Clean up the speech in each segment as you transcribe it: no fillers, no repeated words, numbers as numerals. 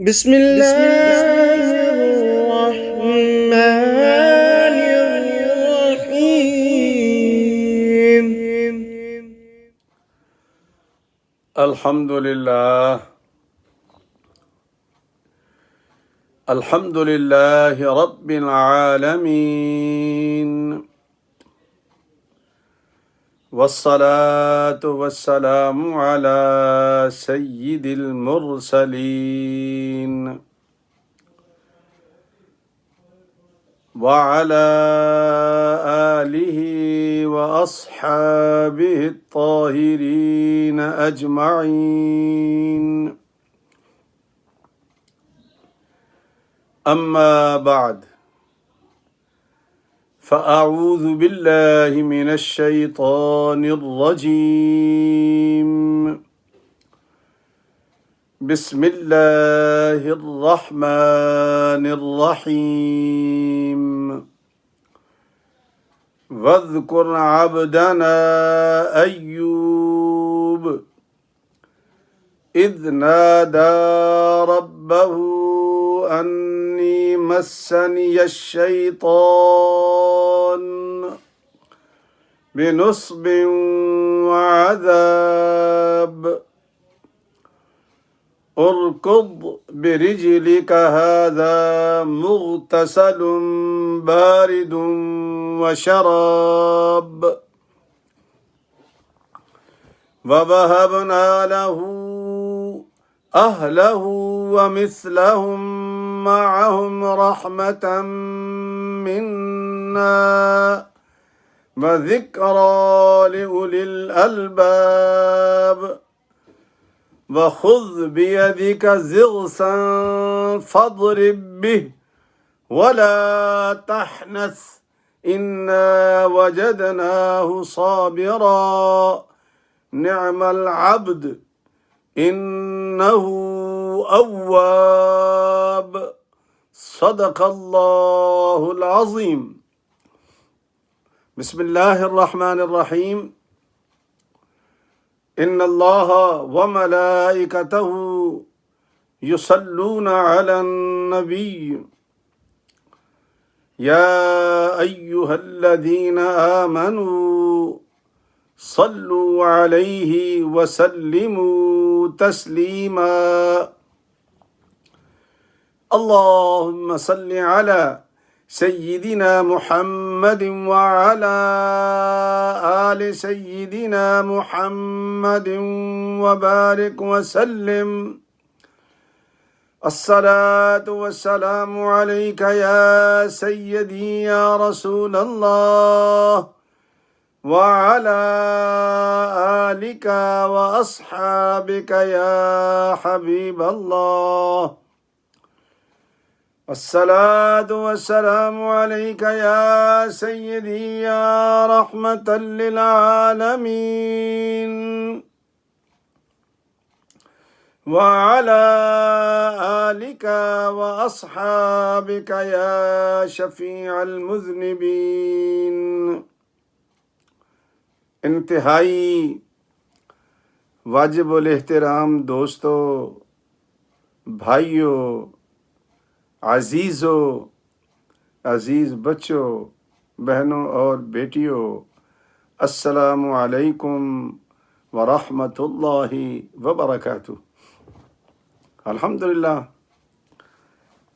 بسم الله الرحمن الرحيم. الحمد لله رب العالمين، والصلاة والسلام على سيد المرسلين وعلى آله وأصحابه الطاهرين أجمعين. أما بعد، فأعوذ بالله من الشيطان الرجيم. بسم الله الرحمن الرحيم. واذكر عبدنا أيوب إذ نادى ربه أني مسني الشيطان بنصب وعذاب اركض برجلك هذا مغتسل بارد وشراب ووهبنا له أهله ومثلهم معهم رحمة منا وذكرى لأولي الألباب. وخذ بيدك ضغثا فاضرب به ولا تحنث إنا وجدناه صابرا نعم العبد إنه أواب. صدق الله العظيم. بسم الله الرحمن الرحيم. إن الله وملائكته يصلون على النبي يا أيها الذين آمنوا صلوا عليه وسلموا تسليما. اللهم صل على سيدنا محمد وعلى آل سيدنا محمد وبارك وسلم. الصلاة والسلام عليك يا سيدي يا رسول الله وعلى آلك وأصحابك يا حبيب الله. الصلاة والسلام عليك يا سيدي يا رحمة للعالمين وعلى آلك وأصحابك يا شفيع المذنبين. انتہائی واجب الاحترام دوستو، بھائیوں، عزیزوں، عزیز بچوں، بہنوں اور بیٹیوں، السلام علیکم ورحمۃ اللہ وبرکاتہ۔ الحمدللہ،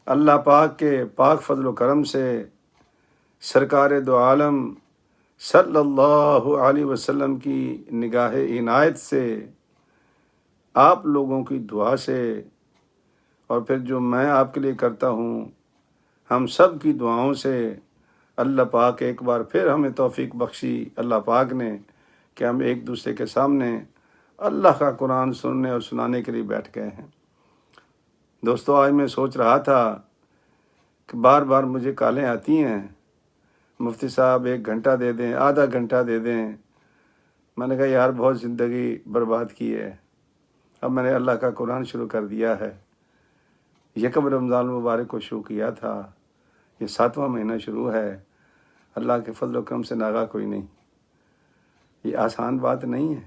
اللہ پاک کے پاک فضل و کرم سے سرکار دو عالم صلی اللہ علیہ وسلم کی نگاہ عنایت سے، آپ لوگوں کی دعا سے، اور پھر جو میں آپ کے لیے کرتا ہوں، ہم سب کی دعاؤں سے اللہ پاک ایک بار پھر ہمیں توفیق بخشی اللہ پاک نے کہ ہم ایک دوسرے کے سامنے اللہ کا قرآن سننے اور سنانے کے لیے بیٹھ گئے ہیں۔ دوستو، آج میں سوچ رہا تھا کہ بار بار مجھے کالیں آتی ہیں، مفتی صاحب 1 گھنٹہ دے دیں، آدھا گھنٹہ دے دیں۔ میں نے کہا یار بہت زندگی برباد کی ہے، اب میں نے اللہ کا قرآن شروع کر دیا ہے۔ یکم رمضان المبارک کو شروع کیا تھا، یہ 7واں مہینہ شروع ہے۔ اللہ کے فضل و کرم سے ناغا کوئی نہیں، یہ آسان بات نہیں ہے۔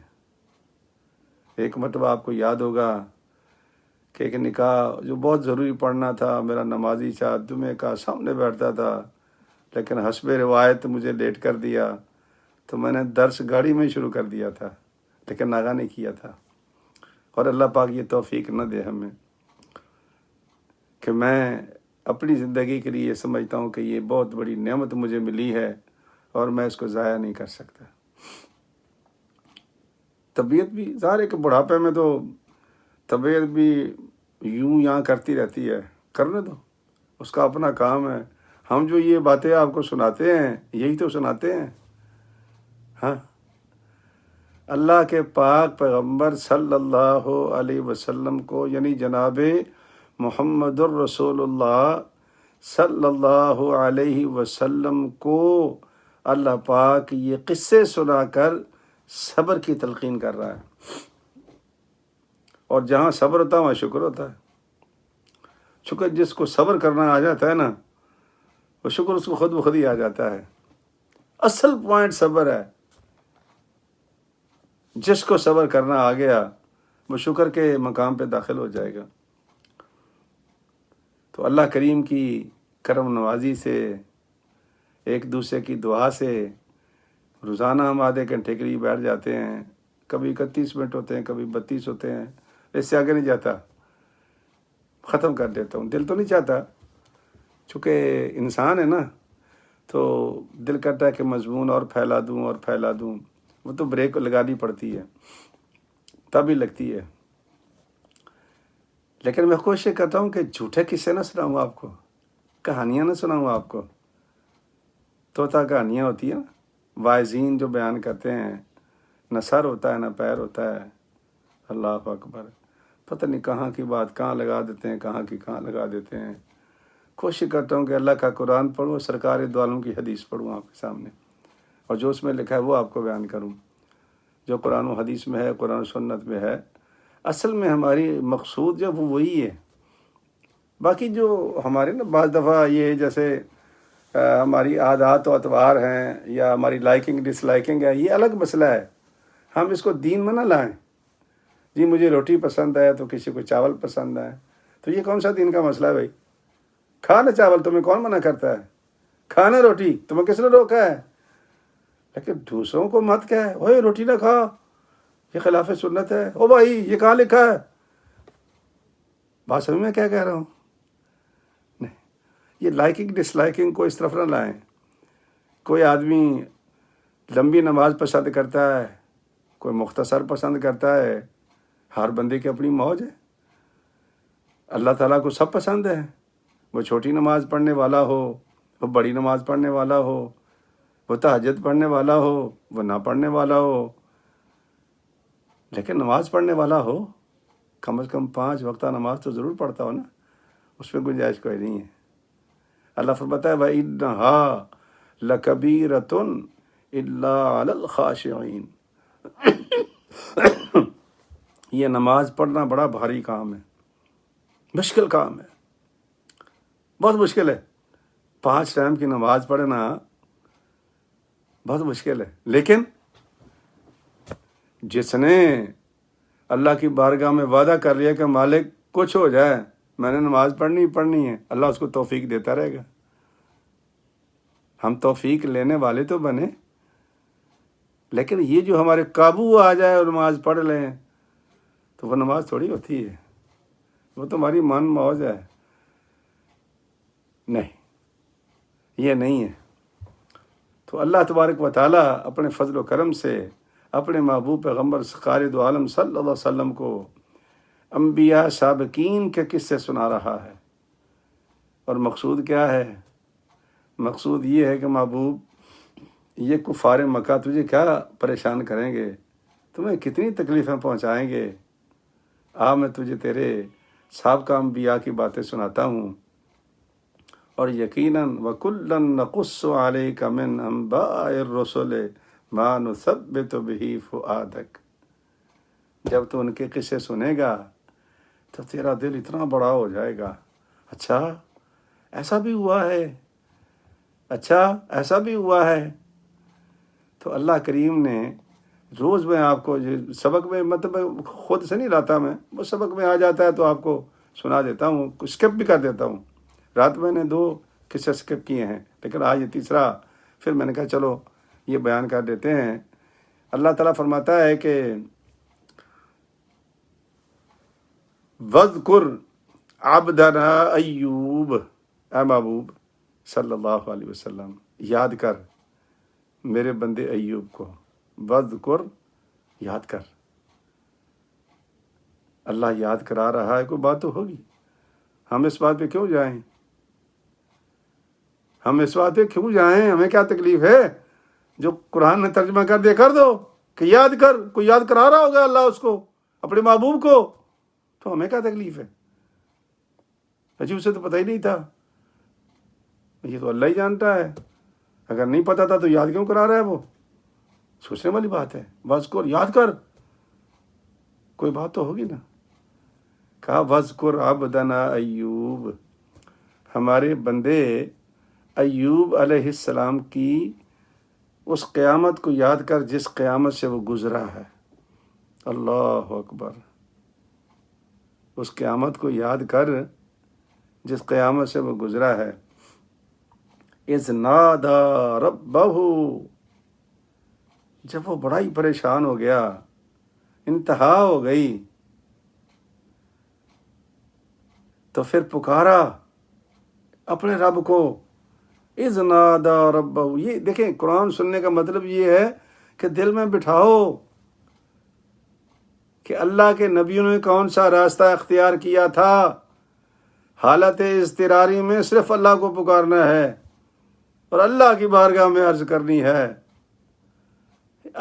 ایک مرتبہ آپ کو یاد ہوگا کہ ایک نکاح جو بہت ضروری پڑھنا تھا، میرا نمازی چاہ جمعے کا سامنے بیٹھتا تھا، لیکن حسب روایت مجھے لیٹ کر دیا، تو میں نے درس گاڑی میں شروع کر دیا تھا، لیکن آگاہ نہیں کیا تھا۔ اور اللہ پاک یہ توفیق نہ دے ہمیں کہ میں اپنی زندگی کے لیے سمجھتا ہوں کہ یہ بہت بڑی نعمت مجھے ملی ہے اور میں اس کو ضائع نہیں کر سکتا۔ طبیعت بھی ظاہر ہے کہ بڑھاپے میں تو طبیعت بھی یوں یہاں کرتی رہتی ہے، کرنے دو، اس کا اپنا کام ہے۔ ہم جو یہ باتیں آپ کو سناتے ہیں یہی تو سناتے ہیں۔ ہاں، اللہ کے پاک پیغمبر صلی اللہ علیہ وسلم کو، یعنی جناب محمد الرسول اللہ صلی اللہ علیہ وسلم کو اللہ پاک یہ قصے سنا کر صبر کی تلقین کر رہا ہے، اور جہاں صبر ہوتا ہے وہاں شکر ہوتا ہے۔ شکر جس کو صبر کرنا آ جاتا ہے نا، وہ شکر اس کو خود بخود ہی آ جاتا ہے۔ اصل پوائنٹ صبر ہے۔ جس کو صبر کرنا آ گیا وہ شکر کے مقام پہ داخل ہو جائے گا۔ تو اللہ کریم کی کرم نوازی سے، ایک دوسرے کی دعا سے روزانہ ہم آدھے گھنٹے کے لیے بیٹھ جاتے ہیں، کبھی 31 منٹ ہوتے ہیں، کبھی 32 ہوتے ہیں، اس سے آگے نہیں جاتا، ختم کر دیتا ہوں۔ دل تو نہیں چاہتا، چونکہ انسان ہے نا، تو دل کرتا ہے کہ مضمون اور پھیلا دوں اور پھیلا دوں، وہ تو بریک لگانی پڑتی ہے، تب ہی لگتی ہے۔ لیکن میں کوشش کرتا ہوں کہ جھوٹے قصے نہ سناؤں آپ کو، کہانیاں نہ سناؤں آپ کو۔ طوطا کہانیاں ہوتی ہیں نا، واعظین جو بیان کرتے ہیں، نہ سر ہوتا ہے نہ پیر ہوتا ہے، اللہ اکبر، پتہ نہیں کہاں کی بات کہاں لگا دیتے ہیں، کہاں کی کہاں لگا دیتے ہیں۔ کوشش کرتا ہوں کہ اللہ کا قرآن پڑھوں، سرکار دو عالم کی حدیث پڑھوں آپ کے سامنے، اور جو اس میں لکھا ہے وہ آپ کو بیان کروں۔ جو قرآن و حدیث میں ہے، قرآن و سنت میں ہے، اصل میں ہماری مقصود جو وہ وہی ہے۔ باقی جو ہمارے نا بعض دفعہ یہ جیسے ہماری عادات و اطوار ہیں یا ہماری لائکنگ ڈس لائکنگ ہے، یہ الگ مسئلہ ہے، ہم اس کو دین میں نہ لائیں۔ جی مجھے روٹی پسند ہے تو کسی کو چاول پسند ہے، تو یہ کون سا دین کا مسئلہ ہے بھائی؟ کھانا چاول تمہیں کون منع کرتا ہے؟ کھانا روٹی تمہیں کس نے روکا ہے؟ لیکن دوسروں کو مت کہے اوے روٹی نہ کھا، یہ خلاف سنت ہے، او بھائی یہ کہاں لکھا ہے؟ بات سمجھ میں کیا کہہ رہا ہوں؟ نہیں، یہ لائکنگ ڈس لائکنگ کو اس طرف نہ لائیں۔ کوئی آدمی لمبی نماز پسند کرتا ہے، کوئی مختصر پسند کرتا ہے، ہر بندے کی اپنی موج ہے۔ اللہ تعالیٰ کو سب پسند ہے، وہ چھوٹی نماز پڑھنے والا ہو، وہ بڑی نماز پڑھنے والا ہو، وہ تہجد پڑھنے والا ہو، وہ نہ پڑھنے والا ہو، لیکن نماز پڑھنے والا ہو، کم از کم 5 وقتہ نماز تو ضرور پڑھتا ہو نا، اس میں گنجائش کوئی نہیں ہے۔ اللہ فرماتا ہے وَإِنَّهَا لَكَبِيرَةٌ إِلَّا عَلَى الْخَاشِعِينَ، یہ نماز پڑھنا بڑا بھاری کام ہے، مشکل کام ہے، بہت مشکل ہے۔ 5 ٹائم کی نماز پڑھنا بہت مشکل ہے، لیکن جس نے اللہ کی بارگاہ میں وعدہ کر لیا کہ مالک کچھ ہو جائے میں نے نماز پڑھنی ہی پڑھنی ہے، اللہ اس کو توفیق دیتا رہے گا۔ ہم توفیق لینے والے تو بنے، لیکن یہ جو ہمارے قابو آ جائے اور نماز پڑھ لیں تو وہ نماز تھوڑی ہوتی ہے، وہ تو ہماری من موج ہے۔ نہیں، یہ نہیں ہے۔ تو اللہ تبارک و تعالیٰ اپنے فضل و کرم سے اپنے محبوب پیغمبر سرکار دو عالم صلی اللہ علیہ وسلم کو انبیاء سابقین کے قصے سنا رہا ہے، اور مقصود کیا ہے؟ مقصود یہ ہے کہ محبوب یہ کفار مکہ تجھے کیا پریشان کریں گے، تمہیں کتنی تکلیفیں پہنچائیں گے، میں تجھے تیرے سابقہ انبیاء کی باتیں سناتا ہوں، اور یقیناً وَكُلًّا نَقُصُّ عَلَيْكَ مِنْ أَنْبَاءِ الرُّسُلِ مَا نُثَبِّتُ بِهِ فُؤَادَكَ، جب تو ان کے قصے سنے گا تو تیرا دل اتنا بڑا ہو جائے گا، اچھا ایسا بھی ہوا ہے، اچھا ایسا بھی ہوا ہے۔ تو اللہ کریم نے روز میں آپ کو سبق میں، مطلب خود سے نہیں لاتا میں، وہ سبق میں آ جاتا ہے تو آپ کو سنا دیتا ہوں، اسکپ بھی کر دیتا ہوں۔ رات میں نے 2 قصے اسکپ کیے ہیں، لیکن آج یہ تیسرا پھر میں نے کہا چلو یہ بیان کر دیتے ہیں۔ اللہ تعالیٰ فرماتا ہے کہ وَاذْكُرْ عَبْدَنَا ایوب، اے محبوب صلی اللہ علیہ وسلم یاد کر میرے بندے ایوب کو۔ وَاذْكُرْ، یاد کر۔ اللہ یاد کرا رہا ہے، کوئی بات تو ہوگی۔ ہم اس بات پہ کیوں جائیں؟ ہمیں کیا تکلیف ہے؟ جو قرآن نے ترجمہ کر دیا کر دو کہ یاد کر، کوئی یاد کرا رہا ہوگا اللہ اس کو، اپنے محبوب کو، تو ہمیں کیا تکلیف ہے؟ اسے تو پتہ ہی نہیں تھا، یہ تو اللہ ہی جانتا ہے۔ اگر نہیں پتا تھا تو یاد کیوں کرا رہا ہے وہ؟ سوچنے والی بات ہے۔ وَاذْكُرْ، یاد کر، کوئی بات تو ہوگی نا۔ کہا وَاذْكُرْ عَبْدَنَا ایوب، ہمارے بندے ایوب علیہ السلام کی اس قیامت کو یاد کر جس قیامت سے وہ گزرا ہے۔ اللہ اکبر، اس قیامت کو یاد کر جس قیامت سے وہ گزرا ہے۔ اذ نادا ربہ، جب وہ بڑا ہی پریشان ہو گیا، انتہا ہو گئی، تو پھر پکارا اپنے رب کو۔ اذ نادا ربہ، یہ دیکھیں قرآن سننے کا مطلب یہ ہے کہ دل میں بٹھاؤ کہ اللہ کے نبیوں نے کون سا راستہ اختیار کیا تھا۔ حالت اضطراری میں صرف اللہ کو پکارنا ہے اور اللہ کی بارگاہ میں عرض کرنی ہے۔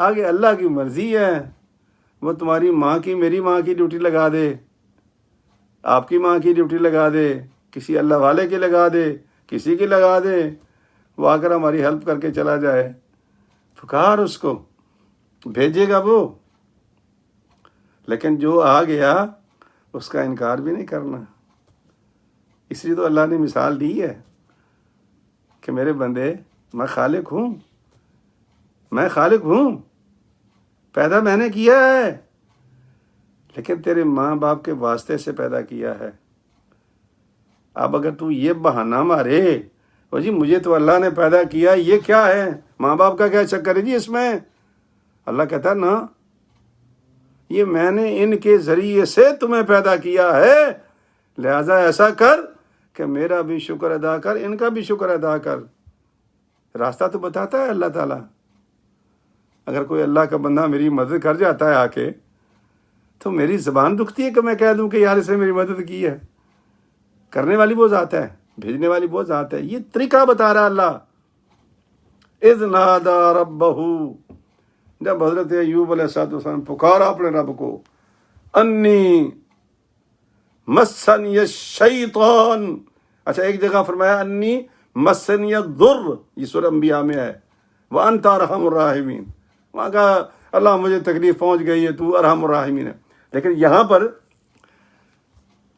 آگے اللہ کی مرضی ہے، وہ تمہاری ماں کی، میری ماں کی ڈیوٹی لگا دے، آپ کی ماں کی ڈیوٹی لگا دے، کسی اللہ والے کی لگا دے، کسی کی لگا دے، وہ آ کر ہماری ہیلپ کر کے چلا جائے۔ پکار اس کو، بھیجے گا وہ۔ لیکن جو آ گیا اس کا انکار بھی نہیں کرنا۔ اس لیے تو اللہ نے مثال دی ہے کہ میرے بندے، میں خالق ہوں، پیدا میں نے کیا ہے، لیکن تیرے ماں باپ کے واسطے سے پیدا کیا ہے۔ اب اگر تو یہ بہانہ مارے وہ جی مجھے تو اللہ نے پیدا کیا، یہ کیا ہے، ماں باپ کا کیا چکر ہے جی اس میں؟ اللہ کہتا ہے نا، یہ میں نے ان کے ذریعے سے تمہیں پیدا کیا ہے، لہذا ایسا کر کہ میرا بھی شکر ادا کر، ان کا بھی شکر ادا کر۔ راستہ تو بتاتا ہے اللہ تعالیٰ۔ اگر کوئی اللہ کا بندہ میری مدد کر جاتا ہے آ کے، تو میری زبان دکھتی ہے کہ میں کہہ دوں کہ یار اس نے میری مدد کی ہے۔ کرنے والی وہ ذات ہے، بھیجنے والی وہ ذات ہے۔ یہ طریقہ بتا رہا اللہ۔ اذ نادا ربہ، جب حضرت ایوب علیہ السلام پکارا اپنے رب کو، انی مسنی الشیطان، اچھا ایک جگہ فرمایا انی مسنی الضر، یہ سورہ انبیاء میں ہے، وانت ارحم الراحمین، وہاں کہا اللہ مجھے تکلیف پہنچ گئی ہے، تو ارحم الراحمین ہے۔ لیکن یہاں پر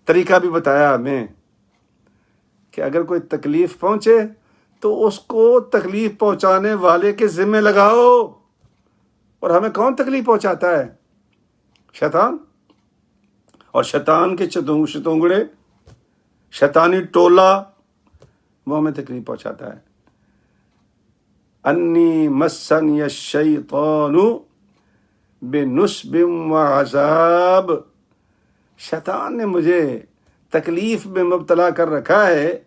طریقہ بھی بتایا ہمیں کہ اگر کوئی تکلیف پہنچے تو اس کو تکلیف پہنچانے والے کے ذمہ لگاؤ۔ اور ہمیں کون تکلیف پہنچاتا ہے؟ شیطان، اور شیطان کے شتونگڑے، شیطانی ٹولہ، وہ ہمیں تکلیف پہنچاتا ہے۔ انی مسنی الشیطان بنصب وعذاب، شیطان نے مجھے تکلیف میں مبتلا کر رکھا ہے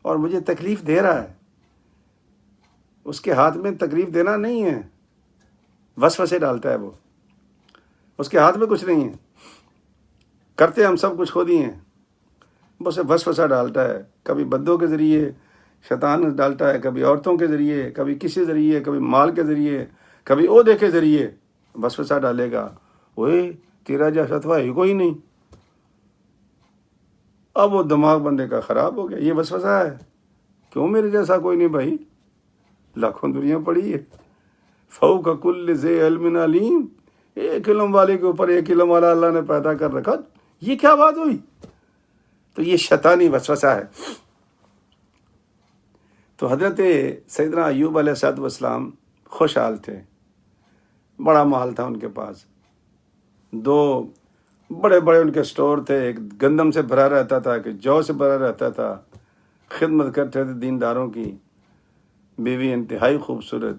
اور مجھے تکلیف دے رہا ہے۔ اس کے ہاتھ میں تکلیف دینا نہیں ہے، وسوسے ڈالتا ہے وہ، اس کے ہاتھ میں کچھ نہیں ہے، کرتے ہم سب کچھ خود ہی ہیں، بس وسوسہ ڈالتا ہے، کبھی بدوں کے ذریعے شیطان ڈالتا ہے، کبھی عورتوں کے ذریعے، کبھی کسی ذریعے، کبھی مال کے ذریعے، کبھی عہدے کے ذریعے وسوسہ ڈالے گا، اوے تیرا جیسا تو ہے ہی کوئی نہیں۔ اب وہ دماغ بندے کا خراب ہو گیا، یہ وسوسہ ہے، کیوں میرے جیسا کوئی نہیں بھائی، لاکھوں دنیا پڑی ہے، فوق کل ذی علم علیم، ایک علم والے کے اوپر ایک علم والا اللہ نے پیدا کر رکھا، یہ کیا بات ہوئی؟ تو یہ شیطانی وسوسہ ہے۔ تو حضرت سیدنا ایوب علیہ السلام خوشحال تھے، بڑا مال تھا ان کے پاس، 2 بڑے بڑے ان کے سٹور تھے، ایک گندم سے بھرا رہتا تھا کہ جو سے بھرا رہتا تھا، خدمت کرتے تھے دینداروں کی، بیوی انتہائی خوبصورت،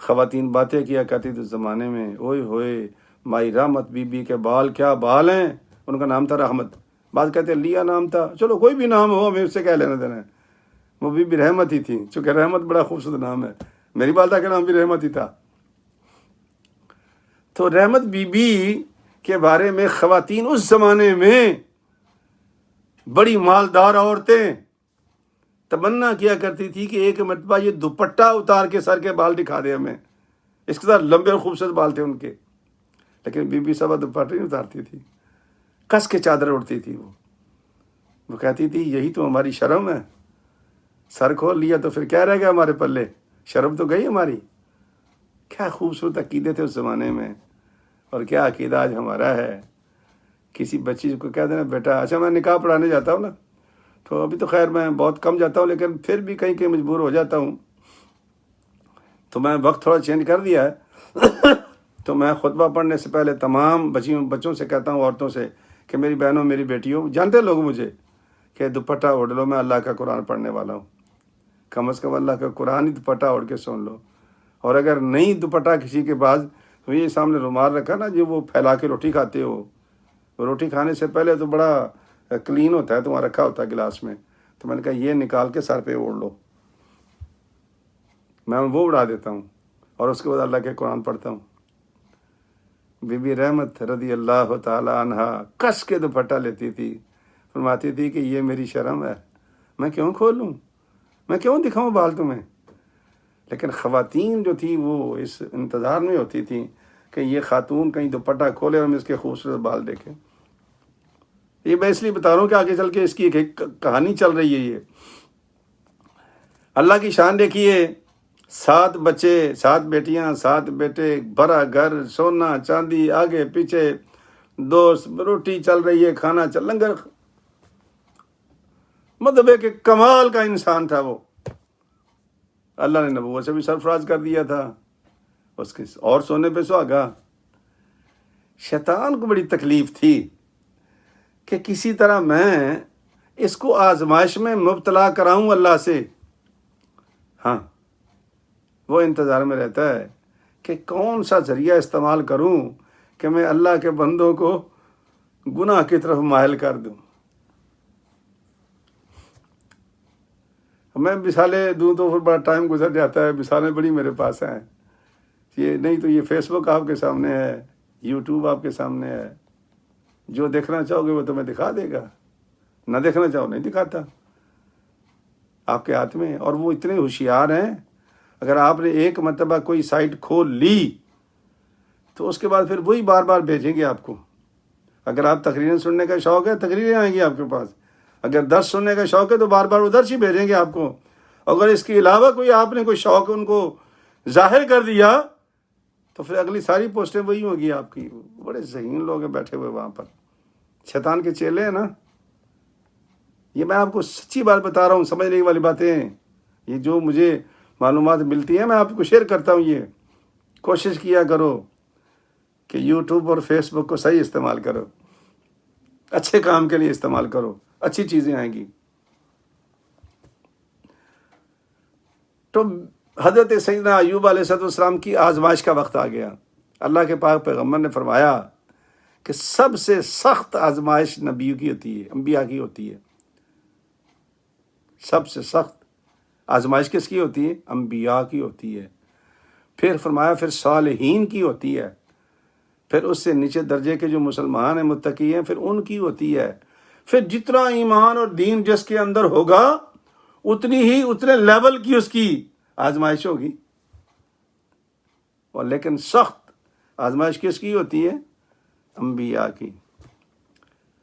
خواتین باتیں کیا کرتی تھی اس زمانے میں، اوئے ہوئے مائی رحمت بی بی کے بال کیا بال ہیں، ان کا نام تھا رحمت، بعض کہتے ہیں لیا نام تھا، چلو کوئی بھی نام ہو ہمیں اس سے کیا لینا دینا ہے، وہ بی بی رحمت ہی تھی، چونکہ رحمت بڑا خوبصورت نام ہے، میری والدہ کا نام بھی رحمت ہی تھا۔ تو رحمت بی بی کے بارے میں خواتین اس زمانے میں بڑی مالدار عورتیں تمنا کیا کرتی تھی کہ ایک مرتبہ یہ دوپٹہ اتار کے سر کے بال دکھا دے ہمیں، اس کے ساتھ لمبے اور خوبصورت بال تھے ان کے، لیکن بی بی صاحبہ دوپٹہ نہیں اتارتی تھی، کس کے چادر اڑتی تھی، وہ کہتی تھی یہی تو ہماری شرم ہے، سر کھول لیا تو پھر کیا رہ گیا ہمارے پلے، شرم تو گئی ہماری۔ کیا خوبصورت عقیدے تھے اس زمانے میں، اور کیا عقیدہ آج ہمارا ہے۔ کسی بچی کو کہہ دینا بیٹا، اچھا میں نکاح پڑھانے جاتا ہوں نا، تو ابھی تو خیر میں بہت کم جاتا ہوں، لیکن پھر بھی کہیں کہیں مجبور ہو جاتا ہوں، تو میں وقت تھوڑا چینج کر دیا ہے تو میں خطبہ پڑھنے سے پہلے تمام بچوں سے کہتا ہوں، عورتوں سے، کہ میری بہنوں میری بیٹیوں، جانتے لوگ مجھے کہ دوپٹہ اوڑھ لو، میں اللہ کا قرآن پڑھنے والا ہوں، کم از کم اللہ کا قرآن ہی دوپٹہ اوڑھ کے سن لو، اور اگر نہیں دوپٹہ کسی کے پاس، تو یہ سامنے رومال رکھا نا جو وہ پھیلا کے روٹی کھاتے ہو، روٹی کھانے سے پہلے تو بڑا کلین ہوتا ہے تو وہاں رکھا ہوتا ہے گلاس میں، تو میں نے کہا یہ نکال کے سر پہ اوڑھ لو، میں وہ اڑا دیتا ہوں اور اس کے بعد اللہ کے قرآن پڑھتا ہوں۔ بی بی رحمت رضی اللہ تعالی عنہ کس کے دوپٹہ لیتی تھی، فرماتی تھی کہ یہ میری شرم ہے، میں کیوں کھولوں، میں کیوں دکھاؤں بال تمہیں، لیکن خواتین جو تھی وہ اس انتظار میں ہوتی تھیں کہ یہ خاتون کہیں دوپٹہ کھولے اور ہم اس کے خوبصورت بال دیکھیں۔ یہ میں اس لیے بتا رہا ہوں کہ آگے چل کے اس کی ایک کہانی چل رہی ہے۔ یہ اللہ کی شان دیکھیے، 7 بچے، 7 بیٹیاں، 7 بیٹے، بھرا گھر، سونا چاندی آگے پیچھے، دوست، روٹی چل رہی ہے، کھانا چل، لنگر، مطلب ہے کہ کمال کا انسان تھا وہ۔ اللہ نے نبوت سے بھی سرفراز کر دیا تھا، اس کے اور سونے پہ سہاگا۔ شیطان کو بڑی تکلیف تھی کہ کسی طرح میں اس کو آزمائش میں مبتلا کراؤں اللہ سے۔ ہاں، وہ انتظار میں رہتا ہے کہ کون سا ذریعہ استعمال کروں کہ میں اللہ کے بندوں کو گناہ کی طرف مائل کر دوں۔ میں مثالیں دوں تو پھر بڑا ٹائم گزر جاتا ہے، مثالیں بڑی میرے پاس ہیں، یہ نہیں تو یہ فیس بک آپ کے سامنے ہے، یوٹیوب آپ کے سامنے ہے، جو دیکھنا چاہو گے وہ تمہیں دکھا دے گا، نہ دیکھنا چاہو نہیں دکھاتا، آپ کے ہاتھ میں۔ اور وہ اتنے ہوشیار ہیں، اگر آپ نے ایک مرتبہ کوئی سائٹ کھول لی تو اس کے بعد پھر وہی بار بار بھیجیں گے آپ کو۔ اگر آپ تقریریں سننے کا شوق ہے، تقریریں آئیں گی آپ کے پاس، اگر درس سننے کا شوق ہے تو بار بار وہ درس ہی بھیجیں گے آپ کو۔ اگر اس کے علاوہ کوئی آپ نے کوئی شوق ان کو ظاہر کر دیا تو پھر اگلی ساری پوسٹیں وہی ہوگی آپ کی۔ بڑے ذہین لوگ ہیں بیٹھے ہوئے وہاں پر، شیطان کے چیلے ہیں نا۔ یہ میں آپ کو سچی بات بتا رہا ہوں، سمجھنے والی باتیں ہیں، یہ جو مجھے معلومات ملتی ہیں میں آپ کو شیئر کرتا ہوں۔ یہ کوشش کیا کرو کہ یوٹیوب اور فیس بک کو صحیح استعمال کرو، اچھے کام کے لیے استعمال کرو، اچھی چیزیں آئیں گی۔ تو حضرت سیدنا ایوب علیہ السلام کی آزمائش کا وقت آ گیا۔ اللہ کے پاک پیغمبر نے فرمایا کہ سب سے سخت آزمائش نبیوں کی ہوتی ہے، انبیاء کی ہوتی ہے۔ سب سے سخت آزمائش کس کی ہوتی ہے؟ انبیاء کی ہوتی ہے۔ پھر فرمایا پھر صالحین کی ہوتی ہے، پھر اس سے نیچے درجے کے جو مسلمان ہیں، متقی ہیں، پھر ان کی ہوتی ہے۔ پھر جتنا ایمان اور دین جس کے اندر ہوگا اتنے لیول کی اس کی آزمائش ہوگی۔ اور لیکن سخت آزمائش کس کی ہوتی ہے؟ انبیاء کی۔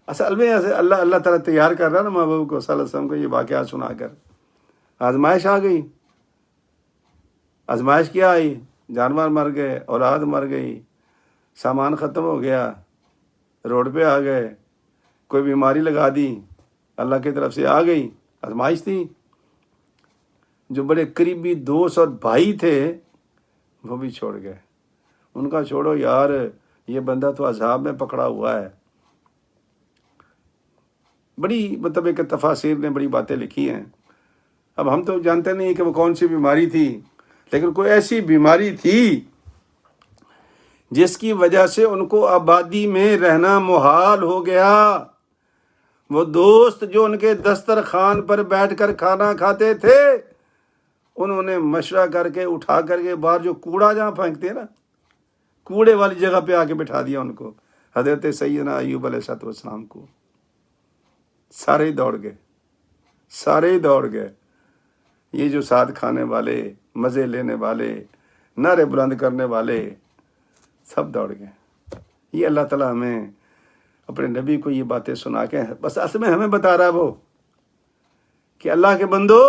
اصل میں ایسے اللہ تعالیٰ تیار کر رہا ہے نا محبوب کو صلی اللہ علیہ وسلم کو، یہ واقعات سنا کر۔ آزمائش آ گئی، آزمائش کیا آئی؟ جانور مر گئے، اولاد مر گئی، سامان ختم ہو گیا، روڈ پہ آ گئے، کوئی بیماری لگا دی، اللہ کی طرف سے آ گئی، آزمائش تھی۔ جو بڑے قریبی دوست اور بھائی تھے وہ بھی چھوڑ گئے، ان کا چھوڑو یار، یہ بندہ تو عذاب میں پکڑا ہوا ہے، بڑی مطلب ایک تفاسیر نے بڑی باتیں لکھی ہیں. اب ہم تو جانتے نہیں کہ وہ کون سی بیماری تھی، لیکن کوئی ایسی بیماری تھی جس کی وجہ سے ان کو آبادی میں رہنا محال ہو گیا. وہ دوست جو ان کے دسترخوان پر بیٹھ کر کھانا کھاتے تھے، انہوں نے مشورہ کر کے اٹھا کر کے باہر جو کوڑا جہاں پھینکتے ہیں نا، کوڑے والی جگہ پہ آ کے بٹھا دیا ان کو، حضرت سیدنا ایوب علیہ السلام کو. سارے ہی دوڑ گئے، سارے ہی دوڑ گئے. یہ جو ساتھ کھانے والے، مزے لینے والے، نعرے بلند کرنے والے، سب دوڑ گئے. یہ اللہ تعالیٰ ہمیں اپنے نبی کو یہ باتیں سنا کے بس اصل میں ہمیں بتا رہا ہے وہ کہ اللہ کے بندو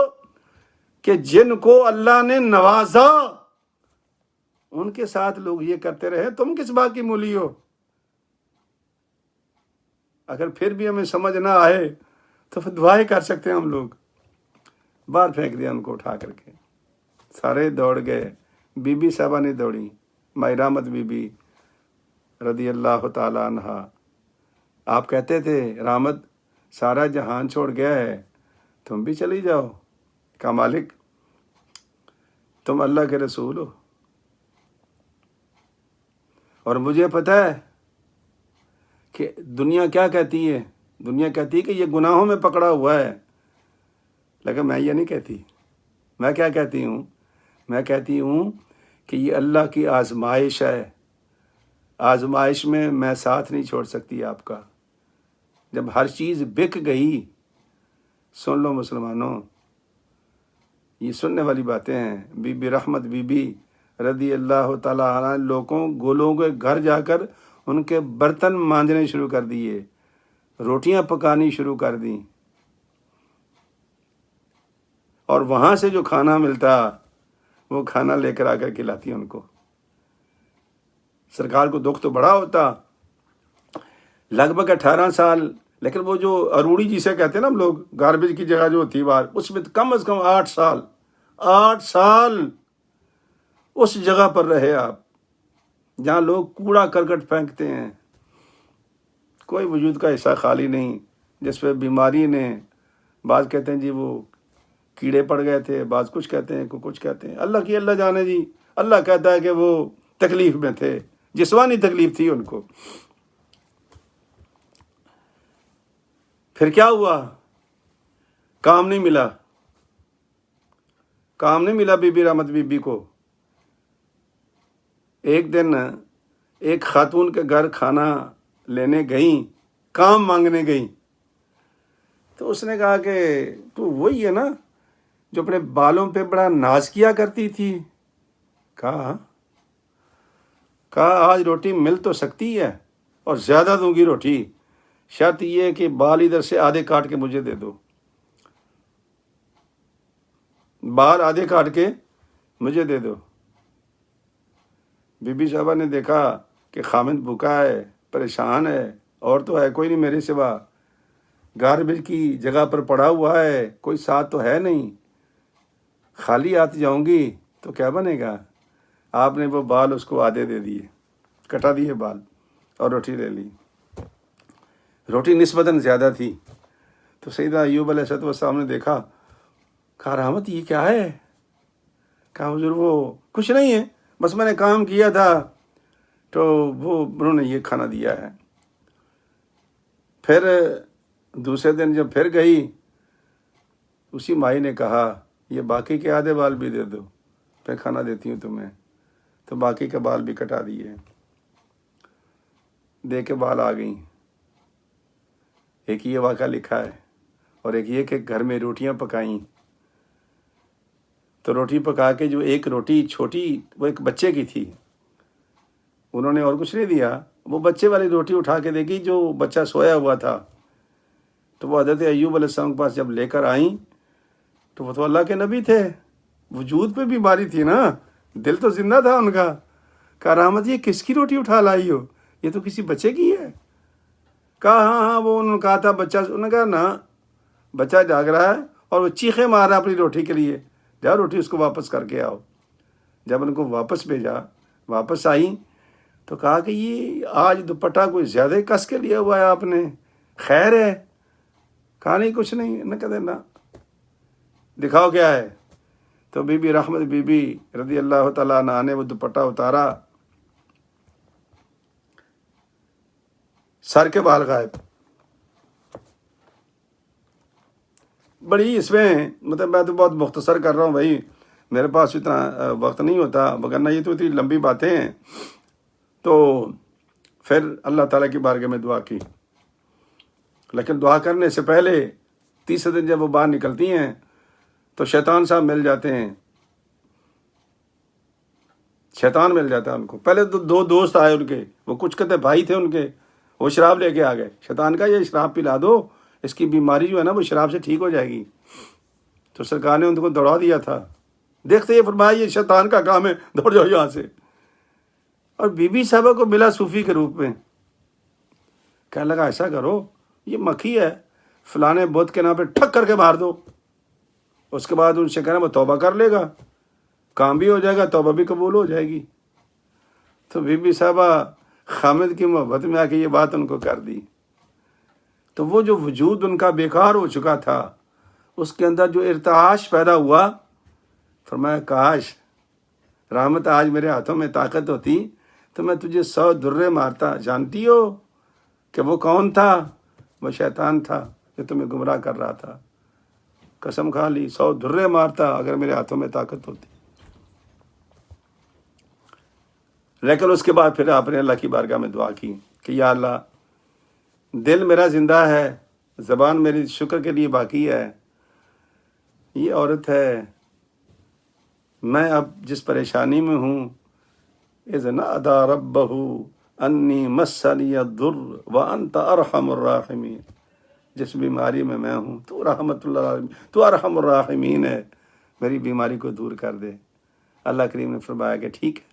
کہ جن کو اللہ نے نوازا ان کے ساتھ لوگ یہ کرتے رہے، تم کس بات کی مولی ہو؟ اگر پھر بھی ہمیں سمجھ نہ آئے تو پھر دعائیں کر سکتے ہیں ہم لوگ. باہر پھینک دیا ان کو اٹھا کر کے. سارے دوڑ گئے. بی بی صاحبہ نہیں دوڑی، مائی رحمت بی بی رضی اللہ تعالی عنہا. آپ کہتے تھے رحمت سارا جہان چھوڑ گیا ہے، تم بھی چلی جاؤ. کہا مالک تم اللہ کے رسول ہو، اور مجھے پتہ ہے کہ دنیا کیا کہتی ہے. دنیا کہتی ہے کہ یہ گناہوں میں پکڑا ہوا ہے، لیکن میں یہ نہیں کہتی. میں کیا کہتی ہوں؟ میں کہتی ہوں کہ یہ اللہ کی آزمائش ہے. آزمائش میں میں ساتھ نہیں چھوڑ سکتی آپ کا. جب ہر چیز بک گئی، سن لو مسلمانوں، یہ سننے والی باتیں ہیں. بی بی رحمت بی بی رضی اللہ تعالیٰ عنہ گولوں کے گھر جا کر ان کے برتن مانجنے شروع کر دیے، روٹیاں پکانی شروع کر دیں، اور وہاں سے جو کھانا ملتا وہ کھانا لے کر آ کر کھلاتی ان کو. سرکار کو دکھ تو بڑا ہوتا. لگ بھگ 18 سال، لیکن وہ جو اروڑی جسے کہتے ہیں نا ہم لوگ، گاربیج کی جگہ جو ہوتی ہے باہر، اس میں کم از کم 8 سال اس جگہ پر رہے آپ جہاں لوگ کوڑا کرکٹ پھینکتے ہیں. کوئی وجود کا حصہ خالی نہیں جس پہ بیماری نے، بعض کہتے ہیں جی وہ کیڑے پڑ گئے تھے، بعض کچھ کہتے ہیں، کچھ کہتے ہیں. اللہ کی اللہ جانے جی. اللہ کہتا ہے کہ وہ تکلیف میں تھے، جسمانی تکلیف تھی ان کو. پھر کیا ہوا؟ کام نہیں ملا. کام نہیں ملا بی بی رحمت بی بی کو. ایک دن ایک خاتون کے گھر کھانا لینے گئیں، کام مانگنے گئیں. تو اس نے کہا کہ تو وہی ہے نا جو اپنے بالوں پہ بڑا ناز کیا کرتی تھی. کہا آج روٹی مل تو سکتی ہے اور زیادہ دوں گی روٹی، شرط یہ کہ بال ادھر سے آدھے کاٹ کے مجھے دے دو. بال آدھے کاٹ کے مجھے دے دو. بی بی صاحبہ نے دیکھا کہ خامد بھوکا ہے، پریشان ہے، اور تو ہے کوئی نہیں میرے سوا، گاربیج کی جگہ پر پڑا ہوا ہے، کوئی ساتھ تو ہے نہیں، خالی ہاتھ جاؤں گی تو کیا بنے گا. آپ نے وہ بال اس کو آدھے دے دیے، کٹا دیے بال، اور روٹی لے لی. روٹی نسبتاً زیادہ تھی. تو سیدنا ایوب علیہ السلام نے دیکھا. کہا رحمت یہ کیا ہے؟ کہا حضور وہ کچھ نہیں ہے، بس میں نے کام کیا تھا تو وہ انہوں نے یہ کھانا دیا ہے. پھر دوسرے دن جب پھر گئی، اسی مائی نے کہا یہ باقی کے آدھے بال بھی دے دو، پھر کھانا دیتی ہوں تمہیں. تو باقی کے بال بھی کٹا دیے، دے کے بال آ گئیں. ایک یہ واقعہ لکھا ہے، اور ایک یہ کہ گھر میں روٹیاں پکائیں. تو روٹی پکا کے جو ایک روٹی چھوٹی وہ ایک بچے کی تھی، انہوں نے اور کچھ نہیں دیا، وہ بچے والی روٹی اٹھا کے دے گی جو بچہ سویا ہوا تھا. تو وہ حضرت ایوب علیہ السلام کے پاس جب لے کر آئیں تو وہ تو اللہ کے نبی تھے، وجود پہ بیماری تھی نا، دل تو زندہ تھا ان کا. کہا رحمت یہ کس کی روٹی اٹھا لائی ہو؟ یہ تو کسی بچے کی ہے. کہا ہاں وہ انہوں نے کہا تھا بچہ. انہوں نے کہا نا بچہ جاگ رہا ہے اور وہ چیخیں مار رہا ہے اپنی روٹی کے لیے، جا روٹی اس کو واپس کر کے آؤ. جب ان کو واپس بھیجا، واپس آئیں تو کہا کہ یہ آج دوپٹہ کوئی زیادہ کس کے لیا ہوا ہے آپ نے، خیر ہے؟ کہا نہیں کچھ نہیں، نہ کہتے نا، دکھاؤ کیا ہے. تو بی بی رحمت بی بی رضی اللہ تعالیٰ عنہا نے وہ دوپٹہ اتارا، سر کے بال غائب. بڑی اس میں مطلب میں تو بہت مختصر کر رہا ہوں بھائی، میرے پاس اتنا وقت نہیں ہوتا، وگرنہ یہ تو اتنی لمبی باتیں ہیں. تو پھر اللہ تعالیٰ کی بارگاہ میں دعا کی، لیکن دعا کرنے سے پہلے تیسرے دن جب وہ باہر نکلتی ہیں تو شیطان صاحب مل جاتے ہیں. شیطان مل جاتا ہے ان کو. پہلے تو دو دوست آئے ان کے، وہ کچھ کہتے بھائی تھے ان کے، وہ شراب لے کے آ گئے. شیطان کا یہ شراب پلا دو، اس کی بیماری جو ہے نا وہ شراب سے ٹھیک ہو جائے گی. تو سرکار نے ان کو دوڑا دیا تھا. دیکھتے یہ فرمایا یہ شیطان کا کام ہے، دوڑ جاؤ یہاں سے. اور بی بی صاحبہ کو ملا صوفی کے روپ میں، کہنے لگا ایسا کرو، یہ مکھی ہے، فلانے بت کے نام پہ ٹھک کر کے مار دو. اس کے بعد ان سے کہنا وہ توبہ کر لے گا، کام بھی ہو جائے گا، توبہ بھی قبول ہو جائے گی. تو بی بی صاحبہ خامد کی محبت میں آ کے یہ بات ان کو کر دی. تو وہ جو وجود ان کا بیکار ہو چکا تھا، اس کے اندر جو ارتعاش پیدا ہوا، فرمایا کاش رحمت آج میرے ہاتھوں میں طاقت ہوتی تو میں تجھے 100 درے مارتا. جانتی ہو کہ وہ کون تھا؟ وہ شیطان تھا جو تمہیں گمراہ کر رہا تھا. قسم کھا لی 100 درے مارتا اگر میرے ہاتھوں میں طاقت ہوتی. لیکن اس کے بعد پھر آپ نے اللہ کی بارگاہ میں دعا کی کہ یا اللہ، دل میرا زندہ ہے، زبان میری شکر کے لیے باقی ہے. یہ عورت ہے، میں اب جس پریشانی میں ہوں، اذ نادى ربه انی مسنی الضر وانت ارحم الراحمین، جس بیماری میں ہوں تو رحمت اللہ العالمین، تو ارحم الراحمین ہے، میری بیماری کو دور کر دے. اللہ کریم نے فرمایا کہ ٹھیک ہے،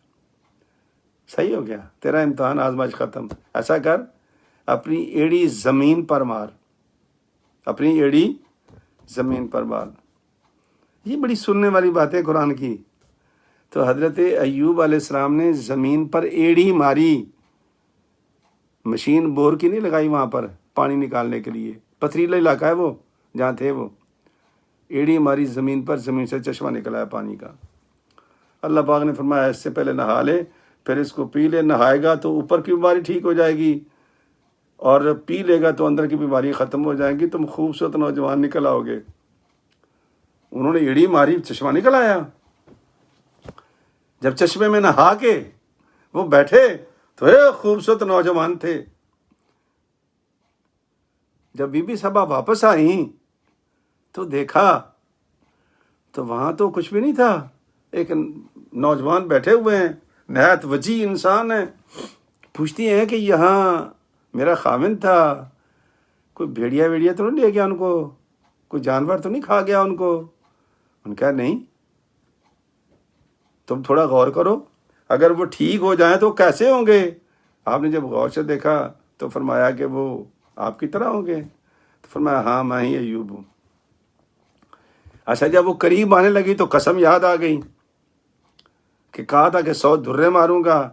صحیح ہو گیا، تیرا امتحان آزمائش ختم. ایسا کر، اپنی ایڑی زمین پر مار، اپنی ایڑی زمین پر مار. یہ بڑی سننے والی بات ہے قرآن کی. تو حضرت ایوب علیہ السلام نے زمین پر ایڑی ماری، مشین بور کی نہیں لگائی وہاں پر پانی نکالنے کے لیے، پتھریلا علاقہ ہے وہ جہاں تھے، وہ ایڑی ماری زمین پر، زمین سے چشمہ نکلا ہے پانی کا. اللہ پاک نے فرمایا اس سے پہلے نہا لے، پھر اس کو پی لے. نہائے گا تو اوپر کی بیماری ٹھیک ہو جائے گی، اور پی لے گا تو اندر کی بیماری ختم ہو جائیں گی. تم خوبصورت نوجوان نکل آؤ گے. انہوں نے ایڑی ماری، چشمہ نکل آیا. جب چشمے میں نہا کے وہ بیٹھے تو خوبصورت نوجوان تھے. جب بی بی صاحبہ واپس آئیں تو دیکھا تو وہاں تو کچھ بھی نہیں تھا، ایک نوجوان بیٹھے ہوئے ہیں، نہایت وجیح انسان ہے. پوچھتی ہیں کہ یہاں میرا خاوند تھا، کوئی بھیڑیا ویڑیا تو نہیں لے گیا ان کو، کوئی جانور تو نہیں کھا گیا ان کو؟ ان کا نہیں، تم تھوڑا غور کرو، اگر وہ ٹھیک ہو جائیں تو کیسے ہوں گے؟ آپ نے جب غور سے دیکھا تو فرمایا کہ وہ آپ کی طرح ہوں گے. تو فرمایا ہاں میں ہی ایوب ہوں. اچھا، جب وہ قریب آنے لگی تو قسم یاد آ گئی کہ کہا تھا کہ 100 درے ماروں گا.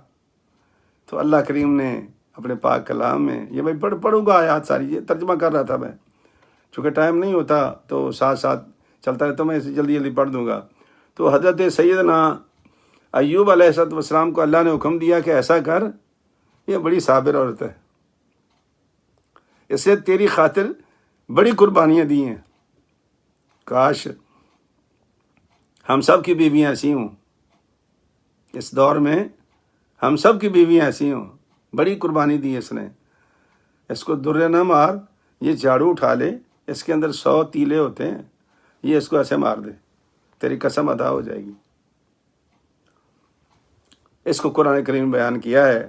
تو اللہ کریم نے اپنے پاک کلام میں، یہ بھائی پڑھوں گا آیات ساری، یہ ترجمہ کر رہا تھا میں، چونکہ ٹائم نہیں ہوتا تو ساتھ ساتھ چلتا رہتا، میں اسے جلدی جلدی پڑھ دوں گا. تو حضرت سیدنا ایوب علیہ السلام کو اللہ نے حکم دیا کہ ایسا کر، یہ بڑی صابر عورت ہے، اسے تیری خاطر بڑی قربانیاں دی ہیں. کاش ہم سب کی بیویاں ایسی ہوں، اس دور میں ہم سب کی بیویاں ایسی ہوں. بڑی قربانی دی اس نے. اس کو درے نہ مار، یہ جھاڑو اٹھا لے، اس کے اندر 100 تیلے ہوتے ہیں، یہ اس کو ایسے مار دے، تیری قسم ادا ہو جائے گی. اس کو قرآن کریم بیان کیا ہے.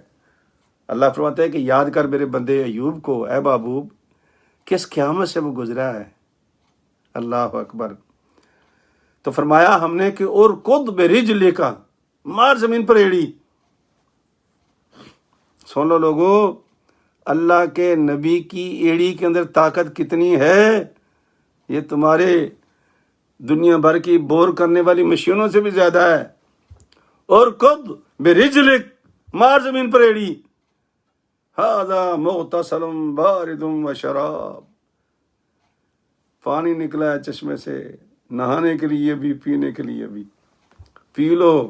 اللہ فرماتا ہے کہ یاد کر میرے بندے ایوب کو، اے محبوب، کس قیامت سے وہ گزرا ہے. اللہ اکبر. تو فرمایا ہم نے کہ اور خود برجلے کا، مار زمین پر ایڑی. سن لو لوگو، اللہ کے نبی کی ایڑی کے اندر طاقت کتنی ہے، یہ تمہارے دنیا بھر کی بور کرنے والی مشینوں سے بھی زیادہ ہے. اور خود برجلک، مار زمین پر ایڑی. ھذا مغتسل بارد و شراب. پانی نکلا ہے چشمے سے، نہانے کے لیے بھی پینے کے لیے بھی، پی لو،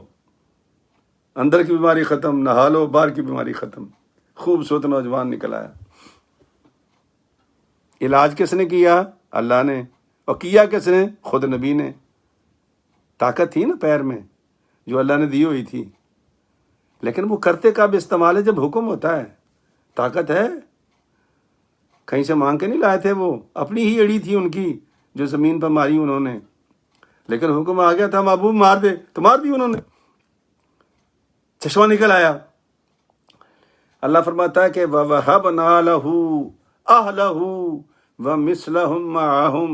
اندر کی بیماری ختم، نہا لو، باہر کی بیماری ختم۔ خوبصورت نوجوان نکل آیا۔ علاج کس نے کیا؟ اللہ نے۔ اور کیا کس نے؟ خود نبی نے۔ طاقت تھی نا پیر میں جو اللہ نے دی ہوئی تھی، لیکن وہ کرتے کب استعمال ہے؟ جب حکم ہوتا ہے۔ طاقت ہے، کہیں سے مانگ کے نہیں لائے تھے، وہ اپنی ہی اڑی تھی ان کی جو زمین پر ماری انہوں نے، لیکن حکم آ گیا تھا محبوب مار دے، تو مار دی انہوں نے، چشمہ نکل آیا۔ اللہ فرماتا ہے کہ وَوَهَبْنَا لَهُ أَهْلَهُ وَمِثْلَهُمْ مَعَهُمْ،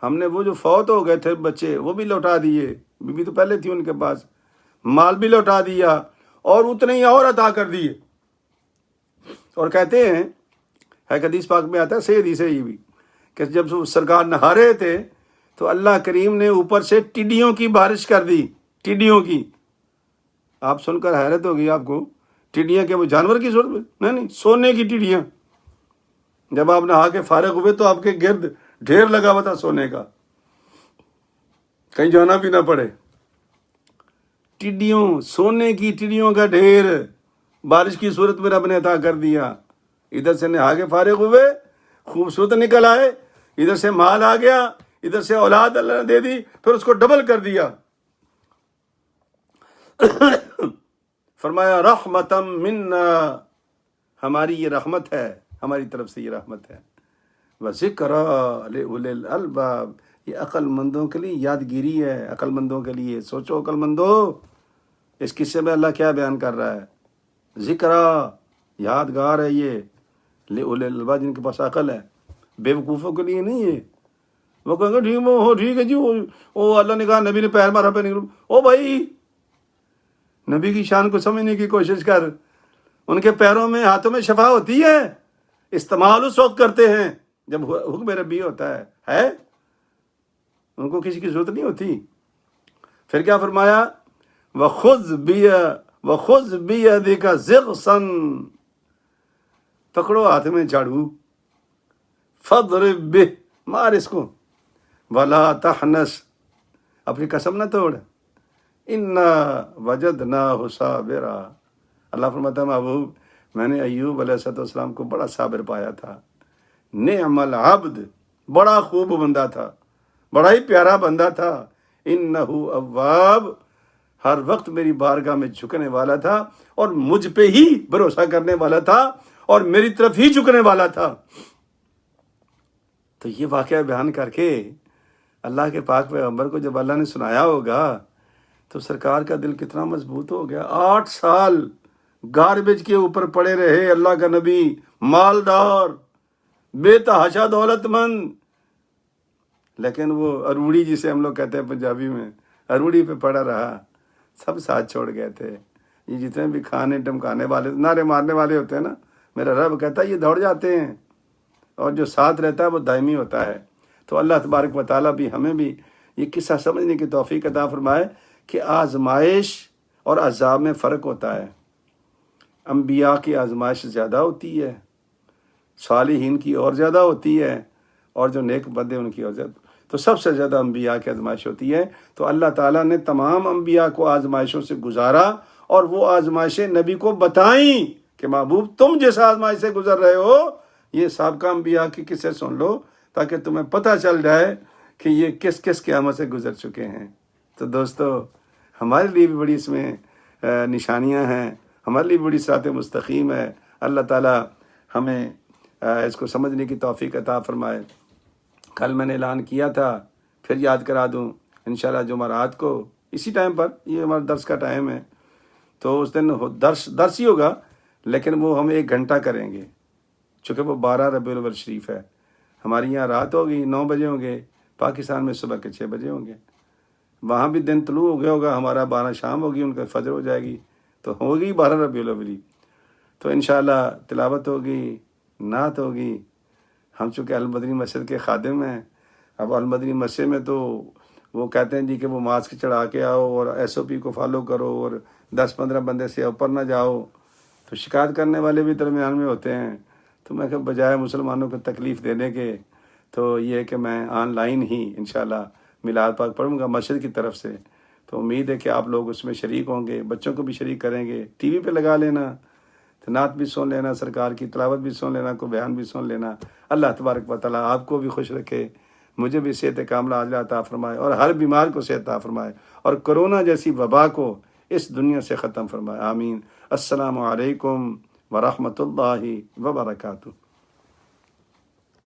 ہم نے وہ جو فوت ہو گئے تھے بچے وہ بھی لوٹا دیے، بیوی تو پہلے تھی ان کے پاس، مال بھی لوٹا دیا اور اتنے ہی اور عطا کر دیے۔ اور کہتے ہیں، ہے حدیث پاک میں آتا ہے، صحیح حدیث ہے یہ بھی، کہ جب سرکار نہا رہے تھے تو اللہ کریم نے اوپر سے ٹڈیوں کی بارش کر دی، ٹڈیوں کی۔ آپ سن کر حیرت ہوگی آپ کو، ٹڈیاں کہ وہ جانور کی صورت میں؟ نہیں، سونے کی ٹڈیاں۔ جب آپ نہا کے فارغ ہوئے تو آپ کے گرد ڈھیر لگا ہوا تھا سونے کا، کہیں جانا بھی نہ پڑے۔ ٹڈیوں، سونے کی ٹڈیوں کا ڈھیر بارش کی صورت میں رب نے عطا کر دیا۔ ادھر سے نہا کے فارغ ہوئے، خوبصورت نکل آئے، ادھر سے مال آ گیا، ادھر سے اولاد اللہ نے دے دی، پھر اس کو ڈبل کر دیا۔ فرمایا رحمتم منا، ہماری یہ رحمت ہے، ہماری طرف سے یہ رحمت ہے۔ وَذِكْرَىٰ لِأُولِي الْأَلْبَابِ، یہ عقل مندوں کے لیے یادگیری ہے، عقل مندوں کے لیے۔ سوچو عقل مندو، اس قصے میں اللہ کیا بیان کر رہا ہے؟ ذکرہ، یادگار ہے یہ، لِأُولِي الْأَلْبَابِ، جن کے پاس عقل ہے۔ بے وقوفوں کے لیے نہیں ہے۔ وہ کہیں گے ٹھیک ہے جی، وہ اللہ نے کہا نبی نے پیر مارا پہ نکلو، او بھائی نبی کی شان کو سمجھنے کی کوشش کر۔ ان کے پیروں میں، ہاتھوں میں شفا ہوتی ہے، استعمال اس وقت کرتے ہیں جب حکم ربی ہوتا ہے، ان کو کسی کی ضرورت نہیں ہوتی۔ پھر کیا فرمایا؟ وَخُذْ بِيَدِكَ ضِغْصًا، پکڑو ہاتھ میں جھاڑو، فَاضْرِب بِهِ، مار اس کو، وَلَا تَحْنَثْ، اپنی قسم نہ توڑ، اِنَّا وَجَدْنَاهُ صَابِرًا۔ اللہ فرماتا ہے محبوب، میں نے ایوب علیہ السلام کو بڑا صابر پایا تھا۔ نعم العبد، بڑا خوب بندہ تھا، بڑا ہی پیارا بندہ تھا۔ انہ اواب، ہر وقت میری بارگاہ میں جھکنے والا تھا اور مجھ پہ ہی بھروسہ کرنے والا تھا اور میری طرف ہی جھکنے والا تھا۔ تو یہ واقعہ بیان کر کے اللہ کے پاک پیغمبر کو جب اللہ نے سنایا ہوگا تو سرکار کا دل کتنا مضبوط ہو گیا۔ 8 سال گاربیج کے اوپر پڑے رہے اللہ کا نبی، مالدار، بے تحاشا دولت مند، لیکن وہ اروڑی جسے ہم لوگ کہتے ہیں پنجابی میں، اروڑی پہ پڑا رہا۔ سب ساتھ چھوڑ گئے تھے۔ یہ جتنے بھی کھانے ٹمکانے والے، نعرے مارنے والے ہوتے ہیں نا، میرا رب کہتا ہے یہ دوڑ جاتے ہیں، اور جو ساتھ رہتا ہے وہ دائمی ہوتا ہے۔ تو اللہ تبارک و تعالیٰ بھی ہمیں بھی یہ قصہ سمجھنے کی توفیق عطا فرمائے کہ آزمائش اور عذاب میں فرق ہوتا ہے۔ انبیاء کی آزمائش زیادہ ہوتی ہے، صالحین کی اور زیادہ ہوتی ہے، اور جو نیک بندے ان کی اور زیادہ، تو سب سے زیادہ انبیاء کی آزمائش ہوتی ہے۔ تو اللہ تعالیٰ نے تمام انبیاء کو آزمائشوں سے گزارا، اور وہ آزمائشیں نبی کو بتائیں کہ محبوب تم جس آزمائش سے گزر رہے ہو، یہ سابقہ انبیاء کی قصے سن لو تاکہ تمہیں پتہ چل جائے کہ یہ کس کس قیامت سے گزر چکے ہیں۔ تو دوستو، ہمارے لیے بھی بڑی اس میں نشانیاں ہیں، ہمارے لیے بڑی صراط مستقیم ہے۔ اللہ تعالیٰ ہمیں اس کو سمجھنے کی توفیق عطا فرمائے۔ کل میں نے اعلان کیا تھا، پھر یاد کرا دوں، انشاءاللہ جمعرات کو اسی ٹائم پر، یہ ہمارا درس کا ٹائم ہے، تو اس دن درس ہی ہوگا، لیکن وہ ہم 1 گھنٹہ کریں گے، چونکہ وہ 12 ربیع الاول شریف ہے۔ ہماری یہاں رات ہوگی، 9 بجے ہوں گے، پاکستان میں صبح کے 6 بجے ہوں گے۔ وہاں بھی دن طلوع ہو گیا ہوگا، ہمارا 12 شام ہوگی، ان کا فجر ہو جائے گی، تو ہوگی 12 ربیع الاول۔ تو انشاءاللہ تلاوت ہوگی، نعت ہوگی۔ ہم چونکہ المدنی مسجد کے خادم ہیں، اب المدنی مسجد میں تو وہ کہتے ہیں جی کہ وہ ماسک چڑھا کے آؤ اور SOP کو فالو کرو اور 10-15 بندے سے اوپر نہ جاؤ، تو شکایت کرنے والے بھی درمیان میں ہوتے ہیں۔ تو میں کہ بجائے مسلمانوں کو تکلیف دینے کے، تو یہ ہے کہ میں آن لائن ہی انشاءاللہ میلاد پاک پڑھوں گا مسجد کی طرف سے. تو امید ہے کہ آپ لوگ اس میں شریک ہوں گے، بچوں کو بھی شریک کریں گے. ٹی وی پہ لگا لینا، نعت بھی سن لینا، سرکار کی تلاوت بھی سن لینا، کوئی بیان بھی سن لینا. اللہ تبارک و تعالیٰ آپ کو بھی خوش رکھے، مجھے بھی صحت کاملہ عاجلہ عطا فرمائے، اور ہر بیمار کو صحت عطا فرمائے، اور کرونا جیسی وبا کو اس دنیا سے ختم فرمائے. آمین. السلام علیکم ورحمۃ اللہ وبرکاتہ.